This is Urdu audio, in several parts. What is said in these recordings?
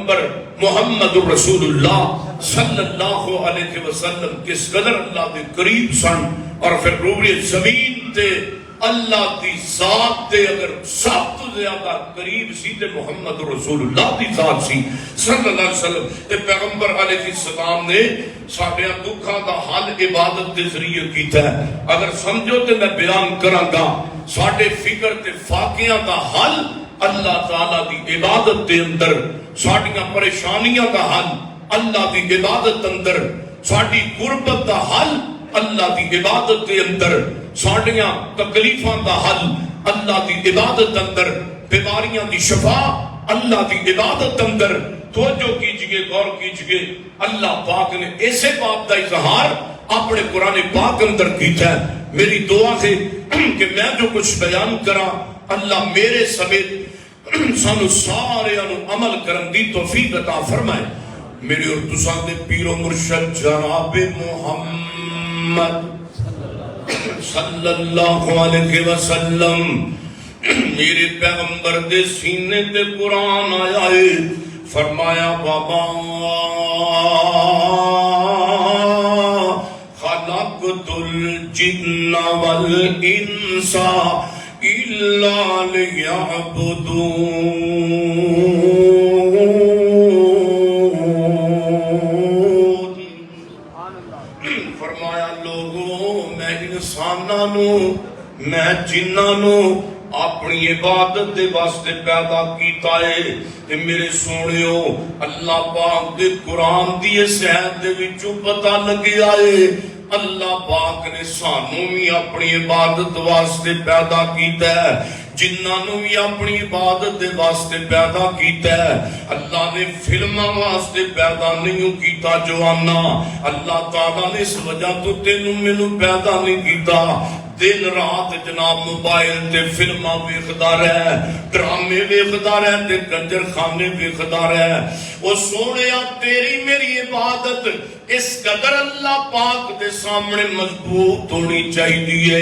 پیغمبر محمد رسول اللہ صلی اللہ علیہ وسلم کس قدر اللہ دے قریب سن، اور پھر روبے زمین تے اللہ دی ذات تے اگر سب تو زیادہ قریب سی تے محمد رسول اللہ دی ذات سی صلی اللہ علیہ وسلم تے پیغمبر علیہ السلام نے ساڈے دکھاں دا حل عبادت دے ذریعے کیتا ہے۔ اگر سمجھو تے میں بیان کراں گا ساڈے فکر تے فاقیاں دا حل اللہ تعالیٰ دی عبادت دے اندر، ساڈیاں پریشانیاں دا حل اللہ دی عبادت اندر، ساڈی غربت دا حل اللہ دی عبادت دے اندر، ساڈیاں تکلیفاں دا حل اللہ دی عبادت اندر، بیماریاں دی شفا اللہ دی عبادت اندر۔ توجہ کیجئے، غور کیجئے، اللہ پاک نے ایسے باپ دا اظہار اپنے قرآن پاک اندر کیتا ہے۔ میری دعا ہے کہ میں جو کچھ بیان کرا اللہ میرے سمیت سانو سارے عمل کرن دی توفیق عطا فرمائے۔ میرے اور تساں دے پیر و مرشد جناب محمد صلی اللہ علیہ وسلم میرے پیغمبر دے سینے تے قرآن آیا ہے، فرمایا بابا خلقت الجن والانس الا لیعبدون۔ فرمایا لوگوں میں انسانوں میں جنوں اپنی عبادت دے واسطے پیدا کیتا ہے۔ تے میرے سونیو اللہ پاک دے قرآن دی صحت دے وچوں پتہ لگیا ہے اللہ پاک نے سانوں بھی اپنی عبادت واسطے پیدا کیتا ہے، جنہوں بھی اپنی عبادت دے واسطے پیدا کیتا ہے۔ اللہ نے فلموں واسطے پیدا نہیں کیتا جوانا، اللہ تعالیٰ نے اس وجہ تو تینوں مینوں پیدا نہیں کیتا۔ دن رات جناب موبائل تے فلماں ویکھدا رہے، ڈرامے ویکھدا رہے تے کنجر خانے ویکھدا رہے۔ او سونیا تیری میری عبادت اس قدر اللہ پاک دے سامنے مضبوط ہونی چاہیے،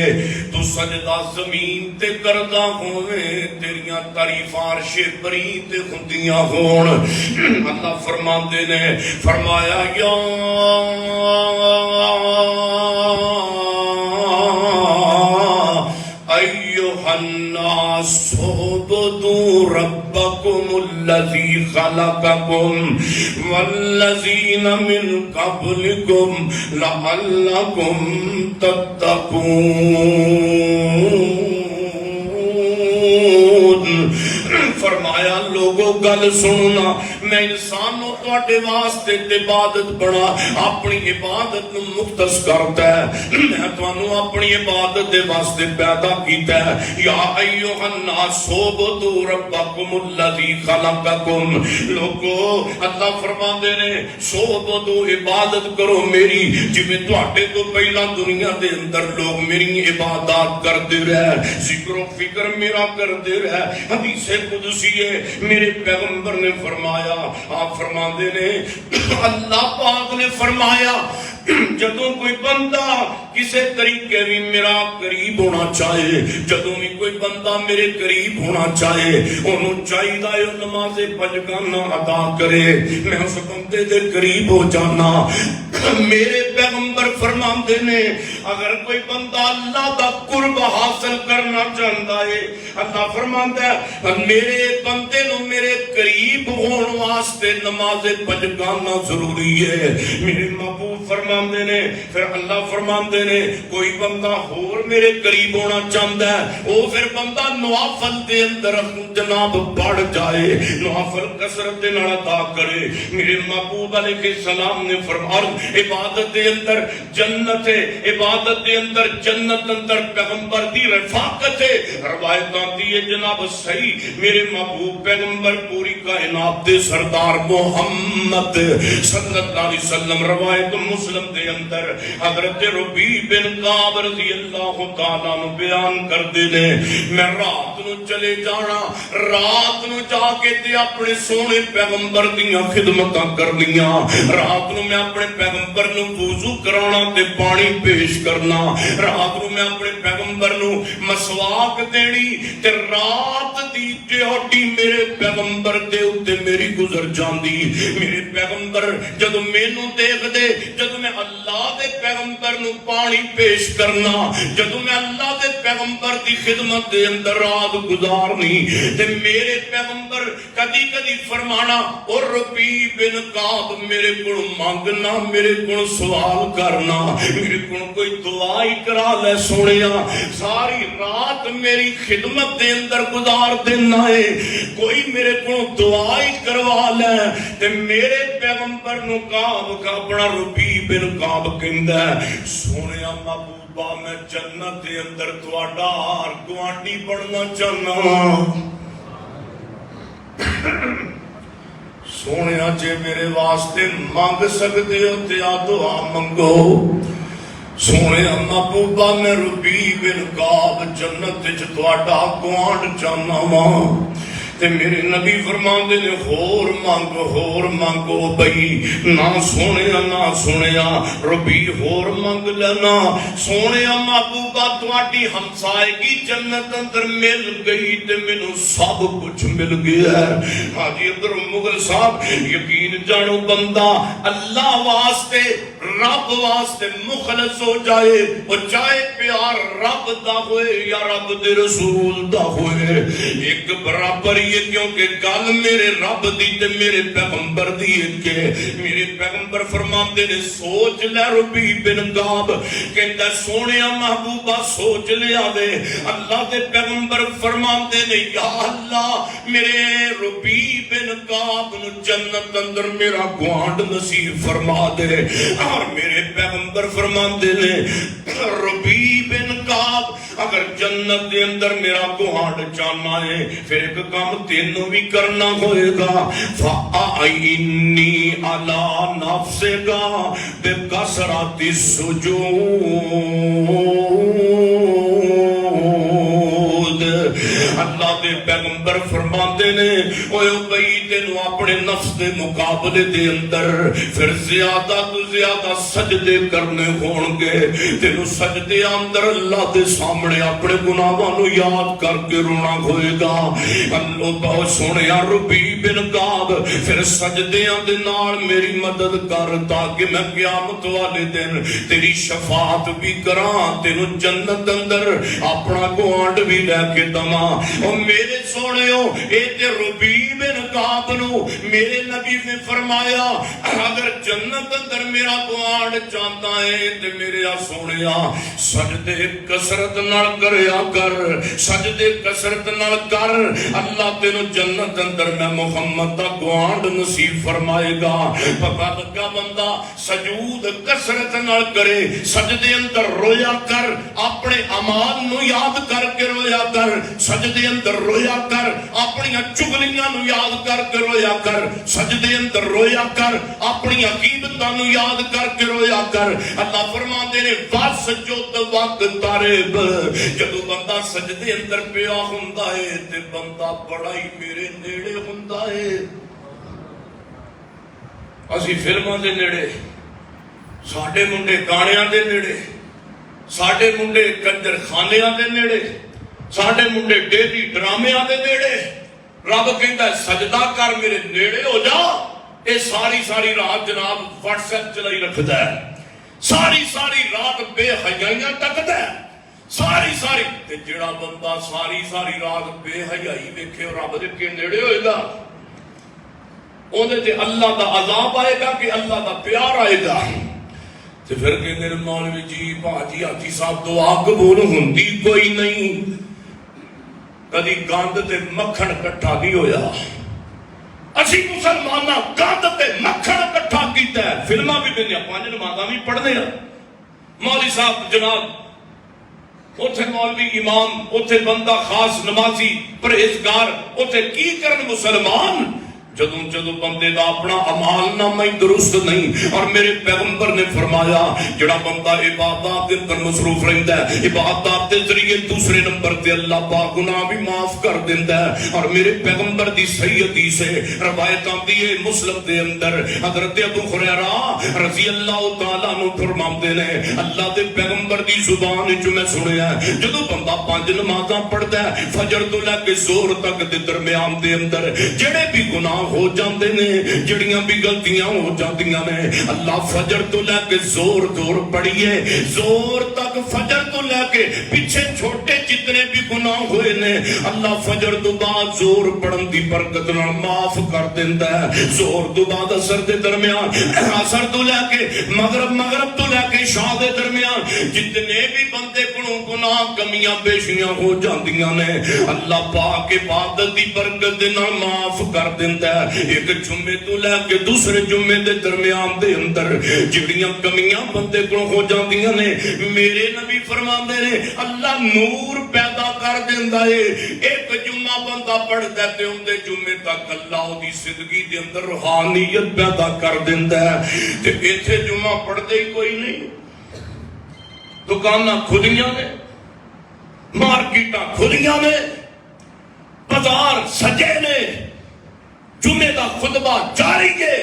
تو سجدہ زمین تے کردا ہوویں، تیریاں تعریفاں عرش بری تے ہوندیاں ہون۔ اللہ فرماندے نے فرمایا یا الناس اعبدوا ربكم الذي خلقكم والذين من قبلكم لعلكم تتقون۔ فرمایا لوگوں گل سننا، میں انسانوں تواڈے واسطے عبادت بنا اپنی عبادت نو مختص کرتا ہے، میں تانوں اپنی عبادت دے واسطے پیدا کیتا ہے۔ یا ایھا الناس اعبدوا ربکم الذی خلقکم، لوگو اللہ فرماندے نے اعبدوا عبادت کرو میری، جویں تواڈے تو پہلا دنیا دے اندر لوگ میری عبادت کرتے رہے، ذکر و فکر میرا کرتے رہے۔ حدیث قدسی ہے، میرے پیغمبر نے فرمایا، آپ فرماندے نے اللہ پاک نے فرمایا جدوں کوئی بندہ کسے طریقے بھی میرا قریب ہونا چاہے، جدوں بھی کوئی بندہ میرے قریب ہونا چاہے، انہوں چاہیے نماز پنجگانہ ادا کرے، میں اس بندے دے قریب ہو جانا۔ میرے پیغمبر فرماندے نے اگر کوئی بندہ اللہ دا قرب حاصل کرنا چاہتا ہے، اللہ فرماندا ہے میرے بندے نو میرے قریب ہون واسطے نماز پنجگانہ ضروری ہے۔ میرے محبوب فرماندے نے پھر اللہ فرماندے نے کوئی بندہ اور میرے قریب ہونا چاہتا ہے، وہ پھر بندہ نوافل دے اندر جناب بڑھ جائے، نوافل کثرت دے نال ادا کرے۔ میرے محبوب علیہ السلام نے فرمایا عبادت دے اندر جنت ہے، عبادت دے اندر جنت اندر پیغمبر دی رفاقت ہے۔ روایت آتی ہے جناب صحیح میرے محبوب پیغمبر پوری کائنات دے سردار محمد صلی اللہ علیہ وسلم، روایت مسلم دے اندر حضرت ربیع بن کعب رضی اللہ تعالیٰ عنہ بیان کر دے نے میں رات نو چلے جانا رات نو جا کے تے اپنے سونے پیغمبر دیاں خدمتاں کرنیاں رات نو میں اپنے پیغمبر نو وضو کرانا تے پانی پیش کرنا رات نو میں اپنے پیغمبر نو مسواک دینی تے رات دی ڈیوٹی میرے پیغمبر دے اوتے میری گزر جاندی میرے پیغمبر جدوں مینوں دیکھ دے جدوں میں اللہ دے پیغمبر نو پانی پیش کرنا جدوں میں اللہ دے پیغمبر دی خدمت دے اندر رات گزارنی تے میرے پیغمبر کدی کدی فرمانا اور ربی بن کعب میرے کو مانگنا میرے کو سوال کرنا میرے کو کوئی دعا ہی کرا لے سونیا ساری رات میری خدمت دے اندر گزار دینا ہے کوئی میرے کو دعا ہی کروا لے تے میرے پیغمبر نو کعب کا اپنا ربی بن کعب کہندا ہے سونیا محبوبہ میں جنت دے اندر تواڈا گوانڈی بننا چاہنا سونیا جے میرے واسطے مانگ سکتے ہو تے آ دعا منگو سونے محبوبہ میں ربی بن کعب جنت وچ تواڈا گوانڈ چاہنا وا تے میرے نبی فرماندے نے ہور مانگو بھئی نہ سونیا ربی ہور مانگ لینا سونیا محبوبہ تواڈی ہمسائیگی جنت اندر مل گئی تے مینوں سب کچھ مل گیا ہے حاجی عبد مغل صاحب یقین جانو بندہ اللہ واسطے رب واسطے مخلص ہو جائے وہ چاہے پیار رب دا ہوئے یا رب دے رسول دا ہوئے ایک برابر یہ کیونکہ گل میرے رب دی تے میرے پیغمبر دی کہ میرے پیغمبر فرماندے نے سوچ لے ربی بن کعب کہندا سونیا محبوبہ سوچ لیا دے اللہ دے پیغمبر فرماندے نے یا اللہ میرے ربی بن کعب نو جنت اندر میرا گوانڈ نصیب فرما دے اور میرے پیغمبر فرماندے نے ربی بن کعب اگر جنت دے اندر میرا گوانڈ چاہنا ہے پھر ایک کام تینوں بھی کرنا ہوئے گا فَأَعِنِّي عَلَىٰ نَفْسِكَ بِكَثْرَةِ السُّجُودِ اللہ دے پیغمبر فرماندے نے اوے بھئی تینوں اپنے نفس دے مقابلے دے اندر پھر زیادہ تو زیادہ سجدے کرنے ہون گے تینوں سجدے اندر اللہ دے سامنے اپنے گناہاں نو یاد کر کے رونا ہوئے گا اللہ بہت سونیا ربی بن کعب پھر سجدیاں دے نال میری مدد کر تاکہ میں قیامت والے دن تیری شفاعت بھی کراں تینوں جنت اندر اپنا گوانڈ بھی لے کے دماں اور میرے سونےو اے تے ربی بن کعب نو میرے نبی نے فرمایا اگر جنت اندر میرا گوانڈ چاہتا ہے تے میرے سونیا سجدے کثرت نال کریا کر سجدے کثرت نال کر اللہ تینو جنت اندر میں محمد دا گوانڈ نصیب فرمائے گا پتہ لگا بندہ سجود کثرت نال کرے سجدے اندر رویا کر اپنے اعمال نو یاد کر کے رویا کر سجدے اندر رویا کر اپنی چگلیاں نو یاد کر کے رویا کر سجدے اندر رویا کر اپنی عقیدتاں نو یاد کر کے رویا کر اللہ فرماندے نے بس جو وقت تارب جدو بندہ سجدے اندر پیا ہوندا ہے تے بندہ بڑا ہی میرے نیڑے ہوندا ہے اسی فلماں دے نیڑے ساڈے منڈے گانیاں دے نیڑے ساڈے منڈے کنجر خانیاں دے نیڑے ساڈے منڈے ڈیلی ڈرامیاں دے نیڑے رب کہندا سجدہ کر میرے نیڑے ہو جا اے ساری رات جناب واٹس ایپ چلائی رکھدا ہے ساری رات بے حیائیاں تکدا ہے ساری تے جڑا بندہ ساری رات بے حیائی ویکھے رب دے کے نیڑے ہوئے گا اودے تے اللہ دا عذاب آئے گا کہ اللہ دا پیار آئے گا تے پھر کہندے نے مولوی جی باجی حاجی صاحب دعا قبول ہوندی کوئی نہیں کدی گند تے مکھن کٹھا نہیں ہویا اسی مسلمانہ گند تے مکھن کٹھا کیتا ہے فلماں بھی دنیا پانچ نمازاں بھی پڑھنے ہیں مولوی صاحب جناب اوتھے مولوی امام اوتھے بندہ خاص نمازی پرہیزگار اوتھے کی کرن مسلمان جدوں جدوں بندے دا اپنا عمال نامہ ہی درست نہیں، اور میرے پیغمبر نے فرمایا جڑا بندہ عبادات کے اندر مصروف رہندا ہے، عبادات کے ذریعے دوسرے نمبر تے اللہ پاک گناہ بھی معاف کر دیندا ہے۔ اور میرے پیغمبر دی صحیح حدیث ہے، روایت آندی ہے مسلم دے اندر، حضرت ابو ہریرہ رضی اللہ تعالیٰ عنہ فرماندے نے اللہ دے پیغمبر دی زبان وچ میں سنیا جدوں بندہ 5 نمازاں پڑھدا ہے فجر تو لے کے زور تک دے درمیان دے اندر جڑے بھی گناہ ہو جاندے نے، جڑیاں بھی غلطیاں ہو جاندیاں نے، اللہ فجر تو لے کے زور پڑھیے زور تک، فجر تو لے کے پیچھے چھوٹے جتنے بھی گناہ ہوئے نے اللہ فجر تو بعد زور پڑھن دی برکت نال معاف کر دیندا ہے۔ زور تو بعد اثر دے درمیان، اثر تو لے کے مغرب تو لے کے عشاء دے درمیان جتنے بھی بندے کو گناہ کمیاں بیشیاں ہو جاندیاں نے اللہ پاک عبادت دی برکت دے نال معاف کر دیندا ہے۔ ایک جمعے تو لے کے دوسرے جمعے دے درمیان دے اندر جڑیاں کمیاں بندے کو ہو جاندیاں نے میرے نبی فرماندے نے اللہ نور پیدا کر دیندا ہے۔ ایک جمعہ بندہ پڑھدا تے اون دے جمعے تک اللہ دی زندگی دے اندر روحانیت پیدا کر دیندا ہے۔ تے ایتھے جمعہ پڑھدے ہی کوئی نہیں، دکاناں کھلیاں نے، مارکیٹاں کھلیاں نے، بازار سجے نے، جمعے دا خطبہ جاری ہے،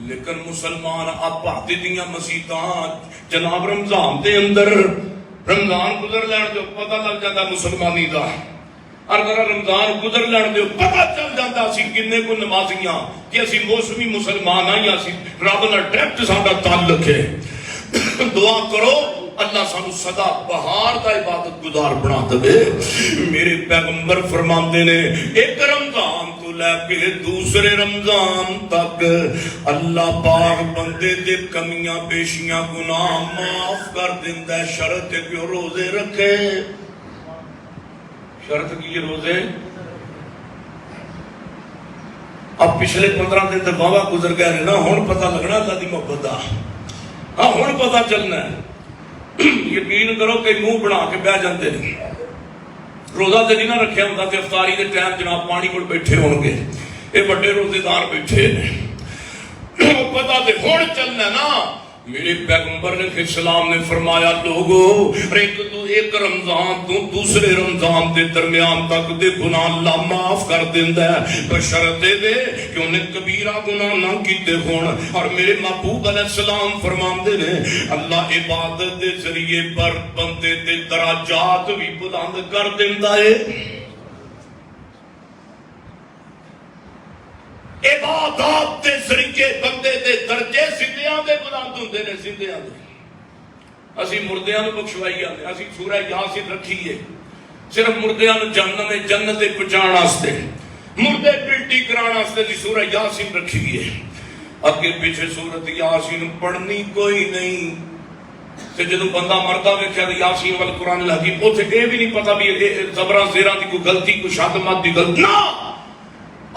لیکن مسلمان آپ بھارتی دیاں مسیطاں جناب رمضان دے اندر رمضان گزر لین جو پتہ لگ جاتا مسلمانی دا، اگر رمضان گزر لین جو پتہ چل جاتا اسی کنے کو نمازیاں کہ اسی موسمی مسلمان ہیں یا اسی رب نال ڈائریکٹ ساڈا تعلق ہے۔ دعا کرو اللہ سانو سدا بہار دا عبادت گزار بنا دے۔ میرے پیغمبر فرماندے نے ایک رمضان تو لے کے دوسرے رمضان تک اللہ پاک بندے دے کمیاں بیشیاں گناہ معاف کر دیندا ہے، شرط کہ روزے رکھے۔ شرط کی روزے اب پچھلے 15 دن تک بابا گزر گئے نا، ہن پتہ لگنا اللہ دی محبت دا، ہاں ہن پتہ چلنا ہے۔ یقین کرو کہ منہ بنا کے بہ جاندے نے، روزہ تے نہیں نہ رکھیا ہوندا تے افطاری دے ٹائم جناب پانی کول بیٹھے ہون گے، اے بڑے روزے دار بیٹھے نے، پتہ تے ہن چلنا نا۔ میرے پیغمبر نے اسلام نے فرمایا لوگو ایک رمضان تو دوسرے رمضان دے درمیان تک دے گناہ اللہ معاف کر دیندا ہے بشرطے دے کہ انہیں کبیرہ گناہ نہ کیتے ہون۔ اور میرے محبوب علیہ السلام فرماندے نے اللہ عبادت دے ذریعے پر بندے دے درجات بھی بلند کر دیندا ہے۔ عبادات دے ذریعے بندے دے درجے زندیاں دے بلند ہوندے نے، زندیاں دے۔ اسی مردیاں نو بخشوائی آندے، اسی سورہ یاسین رکھی ہے صرف مردیاں نو جنت دے پہنچان واسطے، مردے پلٹی کران واسطے اسی سورہ یاسین رکھی ہے۔ اگے پیچھے سورۃ یاسین پڑھنی کوئی نہیں تے جدوں بندہ مردا ویکھیا تے یاسین وال قرآن الحکیم اوتھے اے بھی نہیں پتہ بھی زبراں زیراں دی کوئی غلطی کوئی شد مت دی غلطی نہ،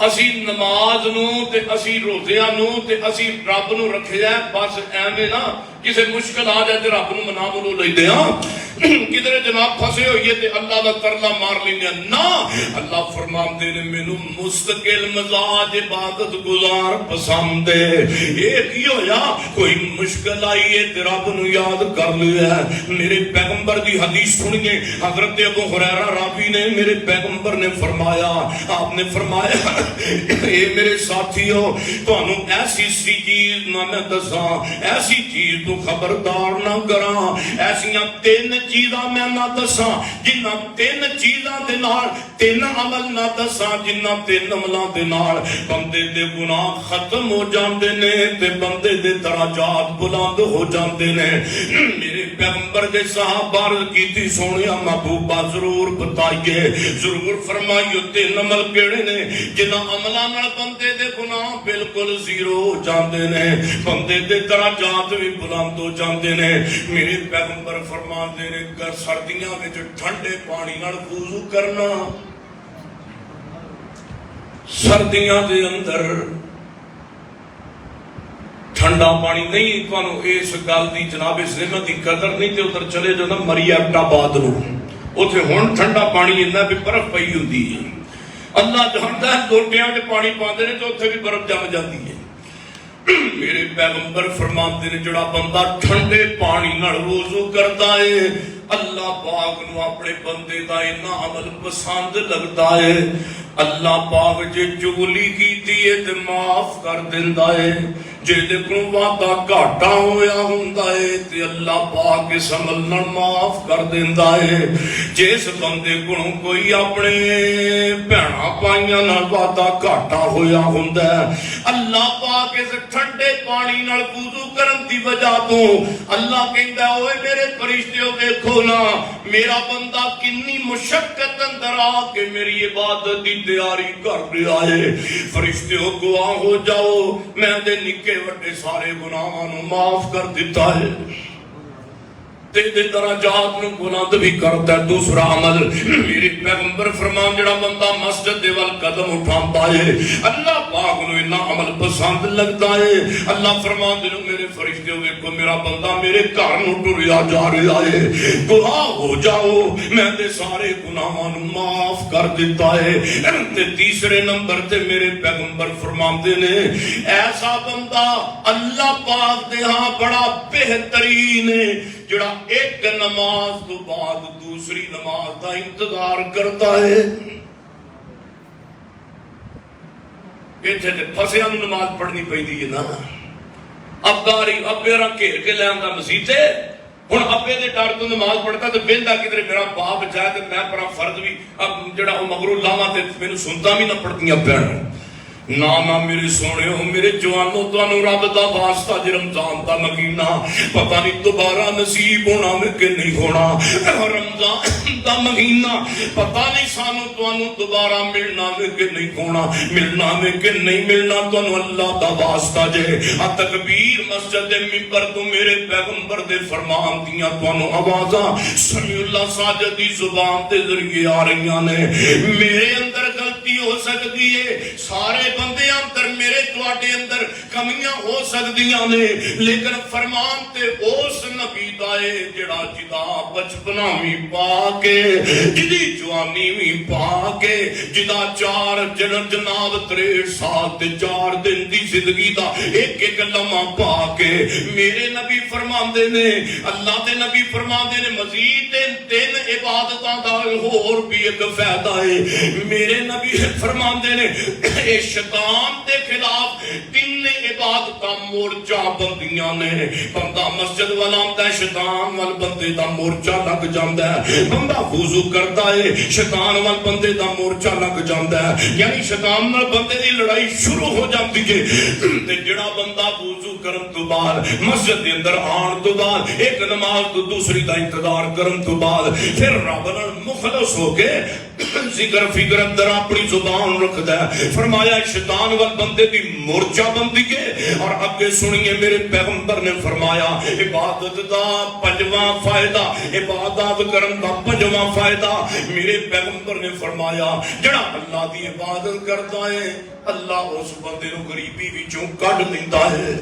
اسی نماز نو تے اسی روزیاں نو تے اسی رب نو رکھیا ہے بس ایویں نا کسے مشکل آ جائے تے رب نو منا منو لیندے ہاں، کدھر جناب پھسے ہوئیے تے اللہ دا ترلا مار لیندے نا۔ اللہ فرماندے نے مینوں مستقل مزاج عبادت گزار پسند ہے۔ ایک ہی ہویا کوئی مشکل آئی ہے تے رب نو یاد کر لیا ہے۔ میرے پیغمبر دی حدیث سنیے، حضرت ابو ہریرہ راوی نے میرے پیغمبر نے فرمایا، آپ نے فرمایا اے میرے ساتھیو تانوں ایسی سی چیز نہ میں دساں، ایسی چیز تو خبردار نہ کراں، ایسیاں 3 چیزاں میں نہ دساں جنہاں 3 چیزاں دے نال 3 عمل نہ دساں جنہاں 3 عملاں دے نال بندے دے گناہ ختم ہو جاندے نے تے بندے دے درجات بلند ہو جاندے نے۔ میرے پیغمبر دے صحابہ عرض کیتی سونیا محبوبہ ضرور بتائیے، ضرور فرمائیو 3 عمل کیڑے نے جنہاں عملاں نال بندے دے گناہ بالکل زیرو ہو جاندے نے، بندے دے درجات بھی بلند ہو جاندے نے۔ میرے پیغمبر فرماندے نے سردیاں وچ ٹھنڈے پانی نال وضو کرنا، سردیاں دے اندر ٹھنڈا پانی نہیں، تانوں اس گل دی جناب اس نعمت دی قدر نہیں تے ادھر چلے جانا مری ایبٹ آباد نو، اوتھے ہن ٹھنڈا پانی اندا بھی برف پئی ہوندی ہے۔ اللہ جانتا ہے لوٹیاں وچ پانی پاندے نے تے اوتھے بھی برف جم جاتی ہے۔ میرے پیغمبر فرماتے نے جڑا بندہ ٹھنڈے پانی نال وضو کرتا ہے اللہ پاک نو اپنے بندے دا اتنا عمل پسند لگتا ہے، اللہ پاک جے چغلی کیتی ہے تے معاف کر دیندا ہے، جے دے کول وعدہ گھاٹا ہویا ہوندا ہے تے اللہ پاک اس عمل نال معاف کر دیندا ہے۔ جس بندے کولوں کوئی اپنے بھیڑاں پائیاں نال وعدہ گھاٹا ہویا ہوندا ہے، اللہ پاک اس ٹھنڈے پانی نال وضو کرن دی وجہ تو اللہ کہندا اوے میرے فرشتیو دیکھو نا میرا بندہ کنی مشقت اندر آ کے میری عبادت دی تیاری کر رہا ہے، فرشتیو گواہ ہو جاؤ میں دے نکے وڈے سارے گناہاں نو معاف کر دیتا ہے، دے درجات نو بلند بھی کرتا ہے۔ دوسرا عمل میرے پیغمبر فرمان جڑا بندہ مسجد دے ول قدم اٹھاندا ہے اللہ پاک نو اتنا عمل پسند لگتا ہے، اللہ فرماندے نے میرے فرشتے ویکھو میرا بندہ میرے گھر نو ٹریا جا رہا ہے، گواہ ہو جاؤ میں دے سارے گناہاں نو معاف کر دیتا ہے۔ تے تیسرے نمبر تے میرے پیغمبر فرماندے نے ایسا بندہ اللہ پاک دے ہاں بڑا بہترین ہے جڑا ایک نماز تو بعد دوسری نماز دا انتظار کرتا ہے۔ ایتھے تے پھسیاں نوں نماز پڑھنی پیندی ہے نا، اب داری ابے راں گھیر کے لے آندا مسجد تے ہن ابے دے ڈر تو نماز پڑھتا تے بہندا کدھر میرا باپ جائے تے میں پڑھا فرض بھی اب جڑا او مغرور لاواں تے مینوں سنتا بھی نہ پڑھتیاں پڑھن نہ میرے سونے ہو میرے جوانوں تانوں رب دا واسطہ جے رمضان دا مہینہ پتہ نہیں دوبارہ نصیب ہونا میں کہ نہیں ہونا، رمضان دا مہینہ پتہ نہیں سانوں تانوں دوبارہ ملنا میں کہ نہیں ہونا، ملنا میں کہ نہیں ملنا، تانوں اللہ دا واسطہ جے تکبیر مسجد منبر تو میرے پیغمبر دے فرمان دیاں تانوں آوازاں سمیع اللہ ساجد دی زبان تے ذریعے آ رہیاں نے، میرے اندر غلطی ہو سکتی ہے، سارے بندے اندر میرے تواڈے اندر کمیاں ہو سکدیاں نے، لیکن فرمان تے اس نبی دا ہے جڑا جدا بچپنا وی پا کے جدی جوانی وی پا کے جدا 4 جناب 63 سال تے 4 دن دی زندگی دا ایک ایک لمحہ پا کے میرے نبی فرماندے نے، اللہ دے نبی فرماندے نے مزید 3 عبادتاں دا ہور بھی ایک فائدہ ہے، میرے نبی فرماندے نے شیطان دے خلاف 3 عبادتاں مورچہ بندیاں نے، بندہ مسجد والا آندا ہے شیطان وال بندے دا مورچہ لگ جاندا ہے، بندہ وضو کرتا ہے شیطان وال بندے دا مورچہ لگ جاندا ہے، یعنی شیطان نال بندے دی لڑائی شروع ہو جاندی ہے، تے جڑا بندہ وضو کرن تو بعد مسجد دے اندر آن تو بعد ایک نماز تو دوسری دا انتظار کرن تو بعد پھر رب نال مخلص ہو کے ذکر فکر اندر اپنی زبان رکھدا ہے، فرمایا شیطان وال بندے دی مورچہ بندی ہے، اور اگے سنیے میرے پیغمبر نے فرمایا عبادت دا 5واں فائدہ، عبادت کرن دا 5واں فائدہ میرے پیغمبر نے فرمایا جڑا اللہ دی عبادت کرتا ہے اللہ اس بندے نو غریبی وچوں کڈ دیندا ہے۔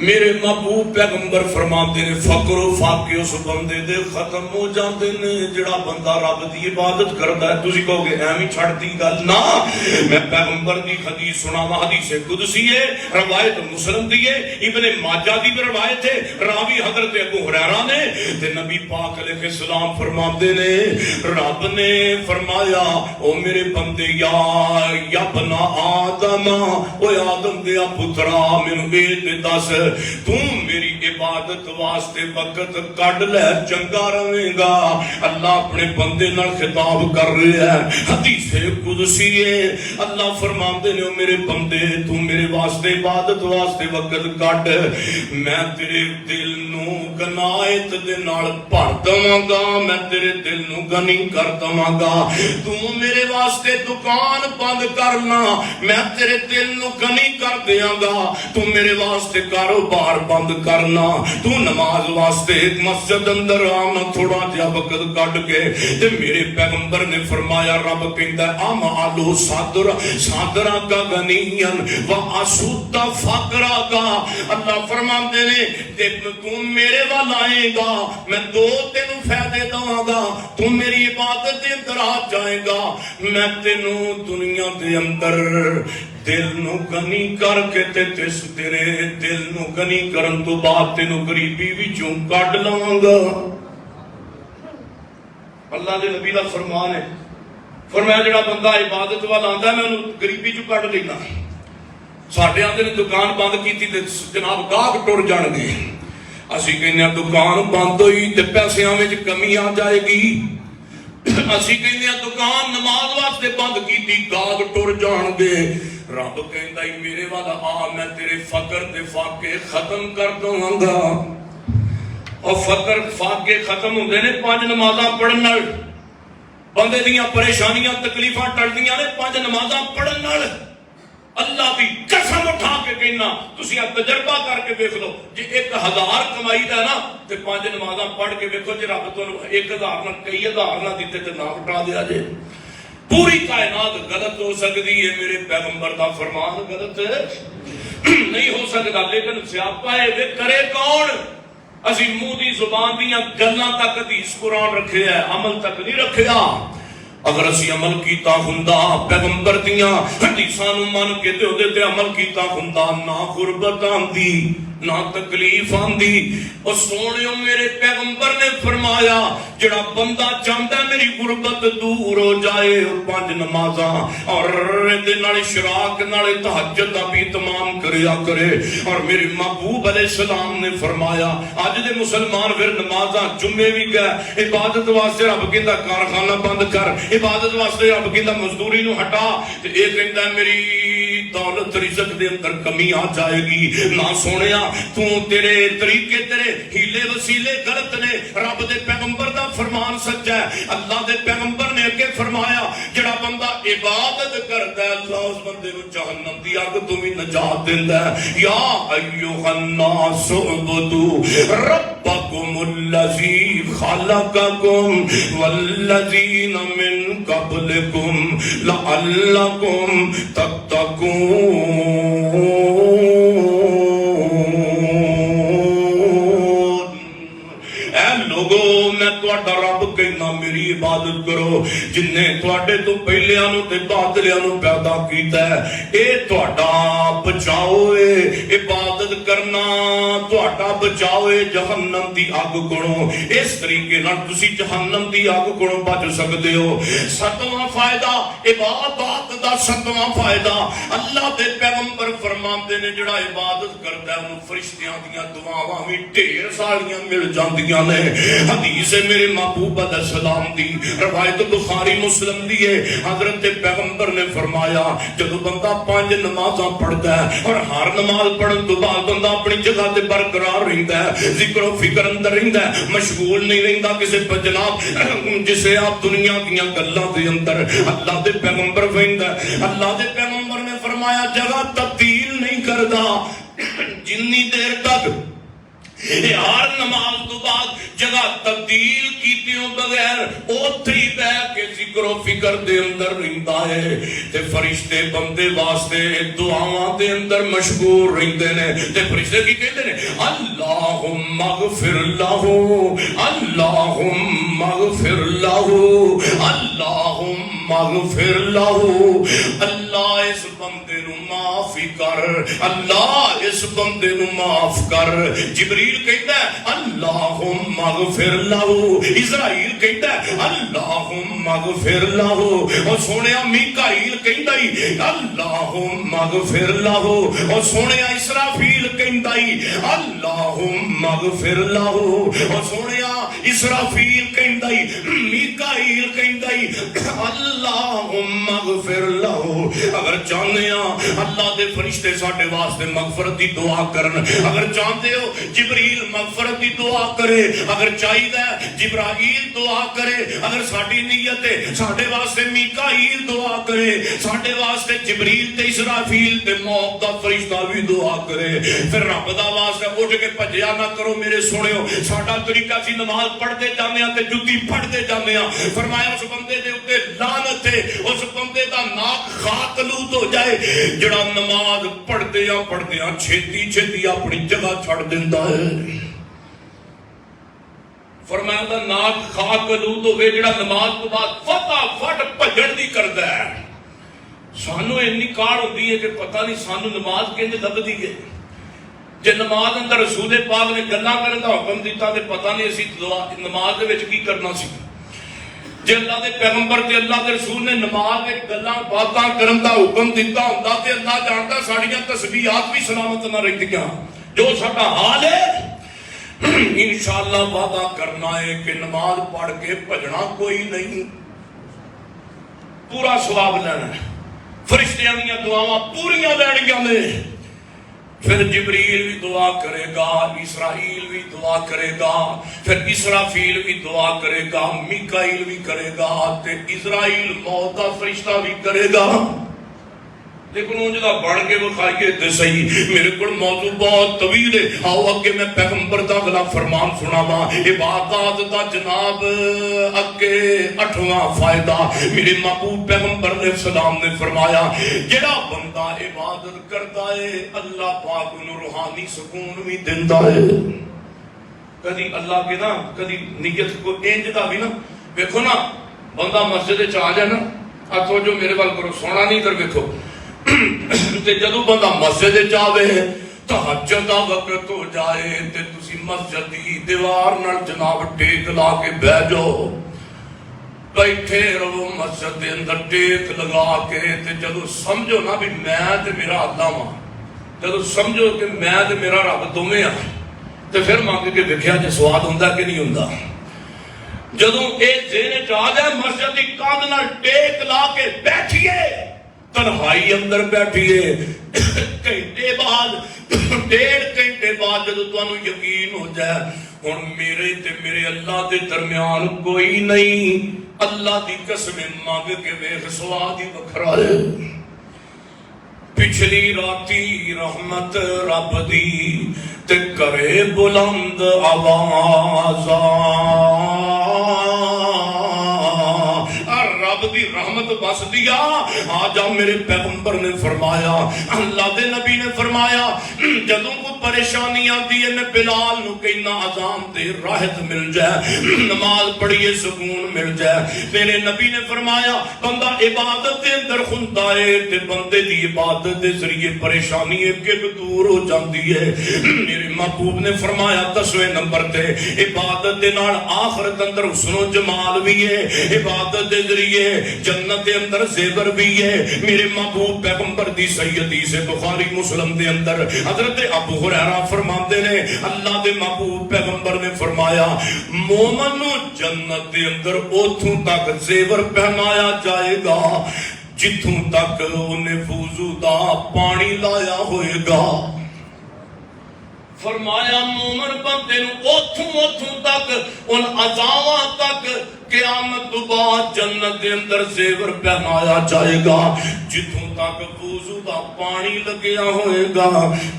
میرے محبوب پیغمبر فرماتے ہیں فقر و فاقے اس بندے دے ختم ہو جاندے نے جڑا بندہ رب دی عبادت کردا ہے۔ تسی کہو گے ایویں چھڑ دی گل نا، میں پیغمبر دی حدیث سناواں، حدیث قدسی ہے، روایت مسلم دی ہے، ابن ماجہ دی بھی روایت ہے، راوی حضرت ابو ہریرہ نے، تے نبی پاک علیہ السلام فرماتے نے رب نے فرمایا او میرے بندے یا بنا آدم، او آدم دیا پترا مینوں تے دس تو میری عبادت واسطے وقت کڈ لے چنگا رہے گا۔ اللہ اپنے بندے نال خطاب کر رہا ہے، حدیث قدسی ہے، اللہ فرماندے نے میرے بندے تو میرے واسطے عبادت واسطے وقت کڈ، میں تیرے دل نو گنایت دے نال بھر دواں گا، میں تیرے دل نو غنی کر دواں گا، تو میرے واسطے دکان بند کرنا میں تیرے دل نو غنی کر دیاں گا، تو میرے واسطے کاروبار بند کرنا تو نماز واسطے ایک مسجد اندر آنا تھوڑا جہا وقت کٹ کے تے میرے پیغمبر نے فرمایا رب کہندا امالو صادرا کا غنیان و اسود فقرا کا اللہ فرماندے نے تے تو میرے وال آئے گا میں دو تینوں فائدے دواں گا تو میری عبادت دے اندر آ جائے گا میں تینوں دنیا دے اندر دل نو غنی کر کے تے تیرے دل نو غنی کرن تو بعد تینوں غریبی وچوں کڈ لواں گا اللہ دے نبی دا فرمان ہے فرمایا جڑا بندہ عبادت وال آندا میں انہوں غریبی چوں کڈ لینا ساڈے آندے نے دکان بند کیتی تے جناب گاہک ٹر جان گے اسی کہنے دکان بند ہوئی تے پیسیاں وچ کمی آ جائے گی اسی کہنے دکان نماز واسطے بند کیتی گاہک ٹر جان گے رب کہندا ہی میرے والا آ میں تیرے فقر تے فاقے ختم کر دواں گا اور فقر فاقے ختم ہوندے نے 5 نمازاں پڑھن نال بندے دیاں پریشانیاں تکلیفاں ٹلدیاں نے 5 نمازاں پڑھن نال اللہ دی قسم اٹھا کے کہنا تسی تجربہ کر کے دیکھ لو جی 1000 کمائی دا نا تے 5 نمازاں پڑھ کے دیکھو جی رب تانوں 1000 نہ کئی ہزار نہ دتے تے نہ اٹھا دیا جے پوری کائنات غلط ہو سکتی ہے میرے پیغمبر دا فرمان غلط نہیں ہو سکتا لیکن سیاپا ہے کرے کون اسی منہ دی زبان دیاں گلاں تک حدیث قرآن رکھے ہے عمل تک نہیں رکھیا اگر اسی عمل کیتا ہوندا پیغمبر دیاں حدیثاں نو من کے تے اودے تے عمل کیتا ہوندا نہ غربت آندی نہ تکلیف آندی اور سونیو میرے پیغمبر نے فرمایا جڑا بندہ چاہتا ہے میری غربت دور ہو جائے 5 نمازاں اور دے نال اشراق نال تہجد دا بھی تمام کریا کرے اور میرے محبوب علیہ السلام نے فرمایا اج دے مسلمان پھر نمازاں جمعے بھی گئے عبادت واسطے رب کہندا کارخانہ بند کر عبادت واسطے رب کہندا مزدوری نو ہٹا تے اے کہندا میری دولت رزق دے اندر کمی آ جائے گی نہ سونیا تو تیرے طریقے تیرے ہیلے وسیلے غلط نے رب دے پیغمبر دا فرمان سچا ہے اللہ دے پیغمبر نے اگے فرمایا جڑا بندہ عبادت کرتا ہے اللہ اس بندے کو جہنم دی اگ تو بھی نجات دیندا ہے یا ایھا الناس اعبدوا ربکم الذی خلقکم والذین من قبلکم لعلکم تتقون رب کہنا میری عبادت کرو جن نے تواڈے تو پہلیاں نو تے بعدلیاں نو پیدا کیتا ہے اے تواڈا بچاؤ ہے عبادت کرنا تواڈا بچاؤ ہے جہنم دی اگ کولوں اس طریقے نال تسی جہنم دی اگ کولوں بچ سکدے ہو 7واں فائدہ عبادت دا 7واں فائدہ اللہ دے پیغمبر فرماندے نے جڑا عبادت کردا ہے انہوں فرشتیاں دیاں دعاواں وی ڈھیر ساریاں مل جاندیاں نے حدیث میرے محبوب علیہ السلام دی روایت بخاری مسلم دی ہے حضرت پیغمبر نے فرمایا جب بندہ 5 نمازاں پڑھتا ہے اور ہر نماز پڑھن تو بعد بندہ اپنی جگہ تے برقرار رہندا ہے ذکر و فکر اندر رہندا ہے مشغول نہیں رہندا کسی جناب جسے آپ دنیا دیاں گلاں دے اندر اللہ دے پیغمبر فرمایا اللہ دے پیغمبر نے فرمایا جگہ تبدیل نہیں کردا جنی دیر تک ہر نماز تو بعد جگہ تبدیل کیتیوں بغیر اوتھے بیٹھ کے ذکر و فکر دے اندر رہندا ہے تے فرشتے بندے واسطے دعاواں دے اندر مشغول رہندے نے تے فرشتے کی کہندے نے اللہم اغفر لہ اللہم اغفر لہ اللہم اغفر لہ اللہ اس بندے نو معاف کر اللہ اس بندے نو معاف کر جبریل کہتا ہے اللہم اغفر لہو اسرائیل کہتا ہے اللہم اغفر لہو اور سونیا میکائیل کہتا ہی اللہم اغفر لہو اور سونیا اسرافیل کہتا ہی اللہم اغفر لہو اور سونیا اسرافیل کہتا ہی میکائیل کہتا ہی اللہم اغفر لہو. اگر چاہتے ہیں اللہ دے فرشتے ساڈے واسطے مغفرت دی دعا کرن, اگر چاہتے ہو جبریل مغفرت دی دعا کرے, اگر چاہیے جبرائیل دعا کرے, اگر ساڈی نیت ہے ساڈے واسطے میکائیل دعا کرے, ساڈے واسطے جبریل تے اسرافیل تے موت دا فرشتہ بھی دعا کرے, پھر رب دا واسطہ اٹھ کے بھجیا نہ کرو میرے سونےو. ساڈا طریقہ سی نماز پڑھتے جانے ہیں تے جُتی پڑھتے جانے ہیں. فرمایا اس بندے دے اوتے لعنت ہے, اس بندے دا ناک خاک آلود ہو جائے جڑا نماز پڑھتے ہیں چھیتی چھیتی اپنی جگہ چھڑ دیندا ہے. فرمایا دا ناک خاک آلود ہوئے جڑا نماز تو بعد فٹافٹ بھجن دی کردا ہے. سانو اینی کاڑ ہوندی ہے کہ پتہ نہیں سانو نماز کینج لبدی ہے. جے نماز اندر رسول پاک نے گلاں کرن دا حکم دیتا تے پتہ نہیں اسی نماز دے وچ کی کرنا سی. جے اللہ دے پیغمبر تے اللہ دے رسول نے نماز دے گلاں باتاں کرن دا حکم دیتا ہوندا تے اللہ جاندا ساڈیاں تسبیحات بھی سلامت نہ رہندیاں. جو ساڈا حال ہے انشاءاللہ وعدہ کرنا ہے کہ نماز پڑھ کے بھجنا کوئی نہیں, پورا ثواب لینا ہے. فرشتیاں دیاں دعاواں پوریاں لینیاں نے. پھر جبریل بھی دعا کرے گا, اسرائیل بھی دعا کرے گا, پھر اسرافیل بھی دعا کرے گا, میکائیل بھی کرے گا, تے اسرائیل موت دا فرشتہ بھی کرے گا. لیکن وہ جدا بڑھ کے بخائیے تے صحیح. میرے کو موضوع بہت طویل ہے, آؤ اگے میں پیغمبر دا اگلا فرمان سناواں. عبادات دا جناب اگے 8واں فائدہ میرے محبوب پیغمبر نے سلام نے فرمایا, جڑا بندہ عبادت کرتا ہے اللہ پاک انہوں روحانی سکون بھی دیندا ہے. کدی اللہ کے نا کدی نیت کو انج دا بھی نا ویکھو نا, بندہ مسجد وچ آ جائے نا, اتو جو میرے وال کرو سونا نہیں کر ویکھو تے جدو بندہ مسجد جاوے تہجد دا وقت ہو جائے تے تسی مسجد دی دیوار نال جناب ٹیک لا کے بہ جاؤ, بیٹھے رہو مسجد دے اندر ٹیک لگا کے. تے جدو سمجھو نا بھی میں تے میرا اللہ ہاں, جدو سمجھو کہ میں تے میرا رب دوویں ہاں, تے پھر مانگ کے دیکھیا جے سواد ہوندا کہ نہیں ہوندا. جدو اے ذہن چ آ جائے مسجد دی کاندھ نال ٹیک لا کے بیٹھیے, تنہائی اندر بیٹھیے, گھنٹے بعد 1.5 گھنٹے بعد جدو تانوں یقین ہو جائے ہن میرے تے میرے اللہ دے درمیان کوئی نہیں, اللہ دی قسم مانگ کے ویکھ سواد ہی وکھرا ہے. پچھلی راتی رحمت رب دی تے کرے بلند آوازاں, رب دی رحمت بس دیا. آجا میرے پیغمبر نے فرمایا, اللہ دے نبی نے فرمایا, جدوں کو پریشانی آتی ہے میں بلال نو کہنا اذان دے راحت مل جائے, نماز پڑھیے سکون مل جائے. میرے نبی نے فرمایا بندہ عبادت دے اندر خوندا ہے تے بندے دی عبادت دے ذریعے پریشانی ایک ایک دور ہو جاندی ہے. میرے محبوب نے فرمایا 10ویں نمبر تے عبادت دے نال آخرت اندر حسن و جمال بھی ہے, عبادت دے ذریعے جنت دے اندر زیور بھی ہے. میرے محبوب پیغمبر دی صحیح حدیث بخاری مسلم دے اندر حضرت ابو ہریرہ فرماندے نے, اللہ دے محبوب پیغمبر نے فرمایا مومن نو جنت دے اندر اوتھوں تک زیور پہنایا جائے گا جتھوں تک انہیں وضو دا پانی لایا ہوئے گا. فرمایا مومن بندے نو اوتھوں تک ان عزاواں تک قیامت تو بعد جنت دے اندر زیور پہنایا جائے گا جتھوں تک وضو دا پانی لگیا ہوئے گا.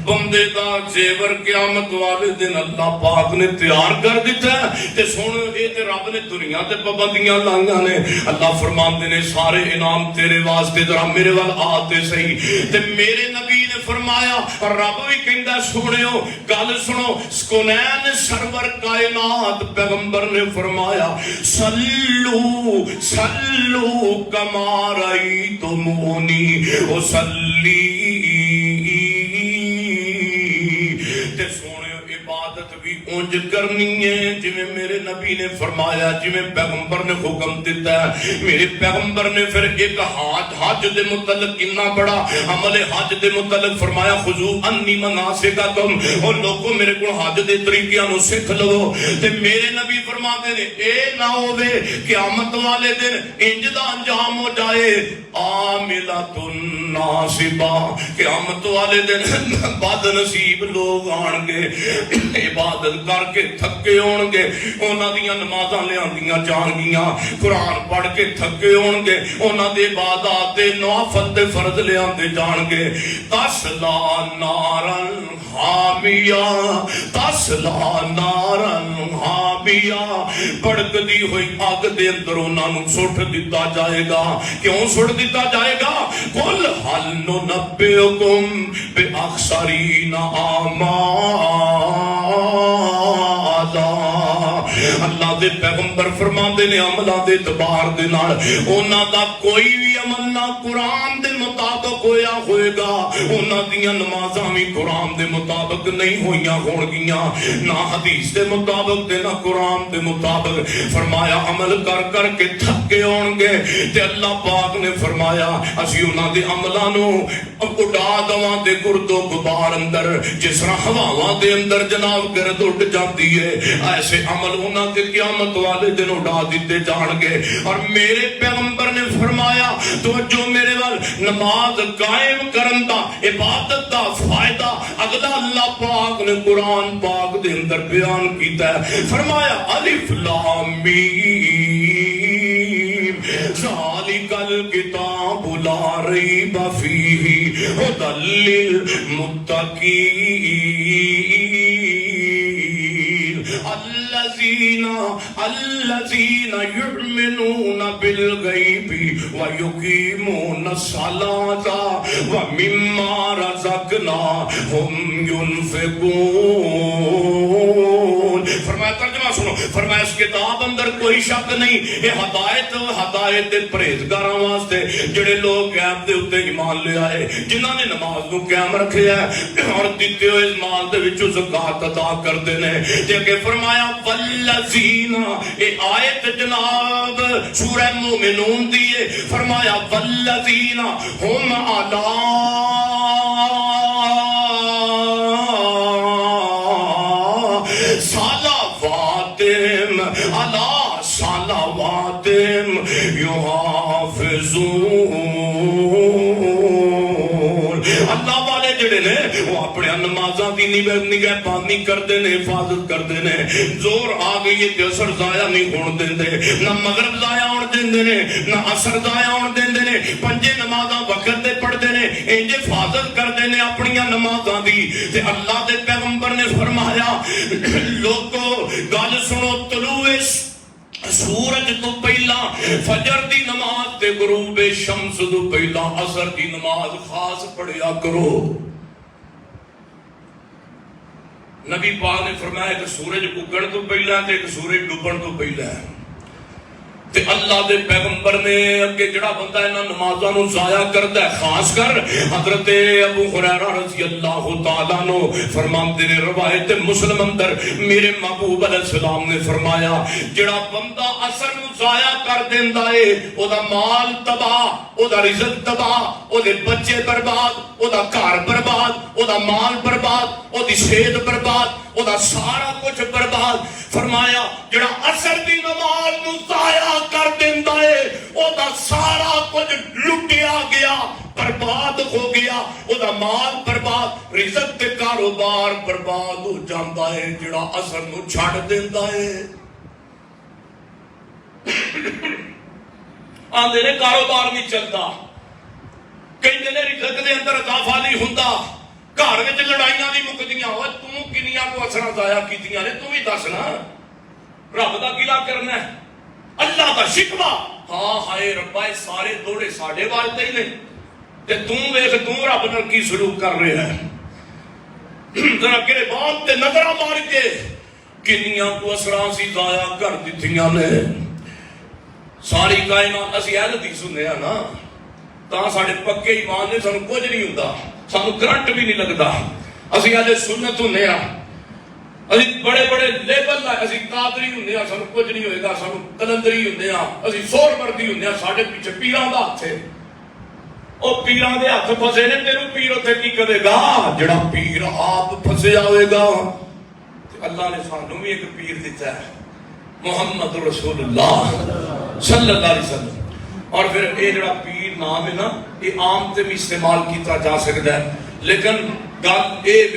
بندے دا زیور قیامت والے دن اللہ پاک نے تیار کر دیتا ہے. تے سن اے تے رب نے دنیا تے پابندیاں لائیاں نے. اللہ فرماندے نے سارے انعام تیرے واسطے, ذرا میرے وال آتے صحیح. تے میرے نبی نے فرمایا, رب بھی کہندا سنیو گل سنو, کونین سرور کائنات پیغمبر نے فرمایا سلو سلو کما رأیتمونی اصلی. تے سونے عبادت بھی انج کرنی ہے جویں میرے نبی نے فرمایا، جویں پیغمبر نے حکم دیتا ہے۔ میرے پیغمبر نے پھر ایک حج دے متعلق اتنا بڑا عمل حج دے متعلق فرمایا، خذو انی مناسککم، اور لوگوں میرے کو حج دے طریقیاں نو سکھ لو۔ تے میرے نبی فرماتے نے اے نہ ہوے قیامت والے دن انج دا انجام ہو جائے عاملۃ ناصبہ، قیامت والے دن بد نصیب لوگ آن گے، عبادت کر کے تھکے ہون گے، انہاں دیاں نمازاں لیاندیاں جان گیاں، قرآن پڑھ کے تھکے ہون گے، انہاں دے عبادات دے نوافل تے فرض لیاندے جان گے۔ تسلا نارن حامیہ، تسلا نارن حامیہ، بھڑکدی ہوئی اگ دے اندر انہاں نوں سٹ دتا جائے گا۔ کیوں سٹ دتا جائے گا؟ قل هل ننبئکم باخسرین اعمالا، اللہ دے پیغمبر فرماندے نے عملاں دے اعتبار دے نال انہاں دا کوئی بھی عمل نہ قرآن دے مطابق ہویا ہوئے گا، انہاں دیاں نمازاں بھی قرآن دے مطابق نہیں ہوئیاں ہون گیاں، نہ حدیث دے مطابق تے نہ قرآن دے مطابق۔ فرمایا عمل کر کر کے تھکے ہون گے، تے اللہ پاک نے فرمایا اسی انہاں دے عملاں نو اڑا دواں دے گرد و غبار اندر، جس طرح ہواواں دے اندر جناب گرد اڑ جاتی ہے، ایسے عمل انہاں دے قیامت والے دن اڑا دیتے جان گے۔ اور میرے پیغمبر نے فرمایا توجہ میرے وال، نماز قائم کرن دا، عبادت دا فائدہ اگلا اللہ پاک نے قرآن پاک دے اندر بیان کیتا ہے۔ فرمایا الف لام میم ذالک الکتاب لا ریب فیہ ھدی للمتقین الذین یؤمنون بالغیب ویقیمون الصلاۃ ومما رزقناہم ینفقون۔ فرمایا ترجمہ سنو، فرمایا اس کتاب اندر کوئی شک نہیں، یہ ہدایت پرہیزگاراں واسطے جڑے لوگ غیب دے اوتے ایمان لے آئے، جنہاں نے نماز نو قائم رکھیا ہے اور دتے ہوئے مال دے وچوں زکات ادا کردے نے۔ تے کہ فرمایا والذین، اے آیت جناب سورہ مومنون دی ہے، فرمایا والذین ہم صلواتہم یحافظون۔ اللہ والے جڑے نے وہ اپنے نمازاں دی نگہبانی کردے نے، حفاظت کردے نے۔ زور آ گئی تے اثر ضائع نہیں ہون دیندے، نہ مغرب ضائع ہون دیندے نے، نہ اثر ضائع ہون دیندے نے، پنجے نمازاں وقت تے پڑھدے نے، انج حفاظت کردے نے اپنی نمازاں دی۔ تے اللہ دے پیغمبر نے فرمایا لوگو گل سنو، طلوع سورج تو پہلا فجر دی نماز تے غروب شمس تو پہلا عصر دی نماز خاص پڑھیا کرو۔ نبی پاک نے فرمایا کہ سورج اگن تو پہلا تے کہ سورج ڈوبن تو پہلا ہے۔ تے اللہ دے پیغمبر نے اگے جڑا بندہ انہاں نمازاں نو ضائع کردا ہے، خاص کر حضرت ابو ہریرہ رضی اللہ تعالیٰ عنہ فرماندے نے، روایت مسلم اندر میرے محبوب علیہ السلام نے فرمایا جڑا بندہ عصر نو ضائع کر دیندا ہے، او دا مال تباہ، او دا رزق تباہ، او دے بچے برباد، او دا گھر برباد، او دا مال برباد، او دی صحت برباد، او دا سارا کچھ برباد۔ فرمایا جڑا عصر دی نماز نو ضائع کر دیندا ہے، او دا سارا کچھ لٹیا گیا، برباد ہو گیا، او دا مال برباد، رزق تے کاروبار برباد ہو جاندا ہے۔ جڑا عصر نو چھڑ دیندا ہے، آندے نے کاروبار نہیں چلتا، کہندے نے رزق دے اندر اضافہ نہیں ہوندا، گھر وچ لڑائیاں نہیں مکدیاں، او تو کنیاں کو اثراں ضائع کیتیاں نے، تو بھی دس نا، رب دا گلہ کرنا ہے، اللہ دا شکوہ، ہاں ہائے ربا اے سارے دوڑے ساڈے واسطے ہی نے، تے توں ویکھ توں رب نال کی سلوک کر رہا ہے۔ ذرا گریبان تے نظراں مار کے کنیاں کو اثراں سی ضائع کر دتیاں نے۔ ساری کائنات اسی اہل حدیث ہوندے ہاں نا، تاں ساڈے پکے ایمان نے سانوں کچھ نہیں ہوندا، سانوں کرنٹ بھی نہیں لگدا، اسی اہل سنت ہوندے ہاں۔ ਅਸੀਂ ਬੜੇ ਬੜੇ ਲੇਬਲ ਲਾਏ, ਅਸੀਂ ਕਾਦਰੀ ਹੁੰਦੇ ਆ ਸਾਨੂੰ ਕੁਝ ਨਹੀਂ ਹੋਏਗਾ, ਸਾਨੂੰ ਕਲੰਦਰੀ ਹੁੰਦੇ ਆ, ਅਸੀਂ ਸੋਹਰਵਰਦੀ ਹੁੰਦੇ ਆ, ਸਾਡੇ ਪਿੱਛੇ ਪੀਰਾਂ ਦਾ ਹੱਥ ਹੈ। ਉਹ ਪੀਰਾਂ ਦੇ ਹੱਥ ਫਸੇ ਨੇ, ਤੈਨੂੰ ਪੀਰ ਉੱਥੇ ਕੀ ਕਰੇਗਾ? ਜਿਹੜਾ ਪੀਰ ਆਪ ਫਸਿਆ ਹੋਏਗਾ। اللہ نے سانوں بھی ایک پیر دیتا ہے، محمد رسول اللہ صلی اللہ علیہ وسلم۔ اور پھر یہ جڑا پیر نام ہے نا، یہ عام تے بھی استعمال کیتا جا سکتا ہے، لیکن گل اے